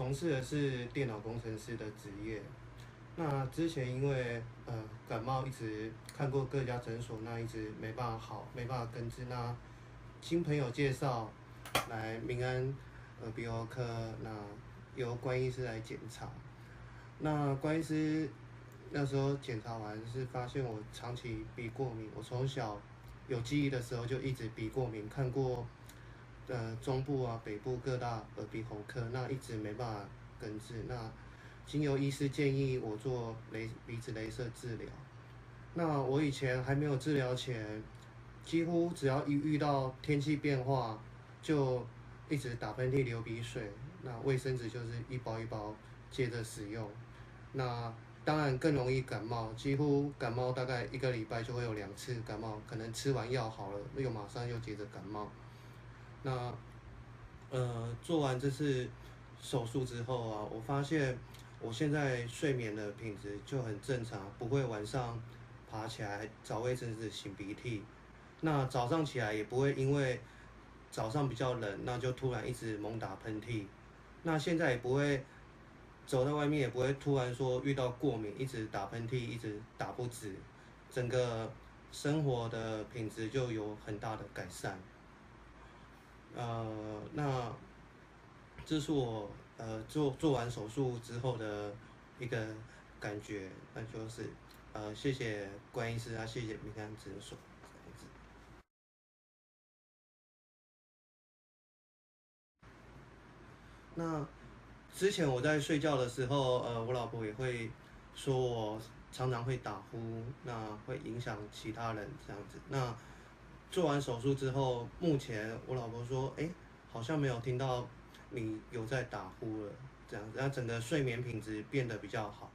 从事的是电脑工程师的职业。那之前因为感冒一直看过各家诊所，那一直没办法好，没办法根治。那经朋友介绍来民安耳鼻喉科，那由关医师来检查。那关医师那时候检查完是发现我长期鼻过敏，我从小有记忆的时候就一直鼻过敏，看过中部啊北部各大耳鼻喉科，那一直没办法根治。那经由医师建议我做鼻子雷射治疗。那我以前还没有治疗前，几乎只要一遇到天气变化，就一直打喷嚏、流鼻水。那卫生纸就是一包一包接着使用。那当然更容易感冒，几乎感冒大概1个礼拜就会有2次感冒，可能吃完药好了，又马上又接着感冒。那做完这次手术之后啊，我发现我现在睡眠的品质就很正常，不会晚上爬起来找卫生纸擤鼻涕。那早上起来也不会因为早上比较冷，那就突然一直猛打喷嚏。那现在也不会走在外面，也不会突然说遇到过敏，一直打喷嚏，一直打不止，整个生活的品质就有很大的改善。那这是我做完手术之后的一个感觉，那就是谢谢关医师啊，谢谢民安诊所这样子。那之前我在睡觉的时候，我老婆也会说我常常会打呼，那会影响其他人这样子。那做完手术之后，目前我老婆说，好像没有听到你有在打呼了，这样子，那整个睡眠品质变得比较好。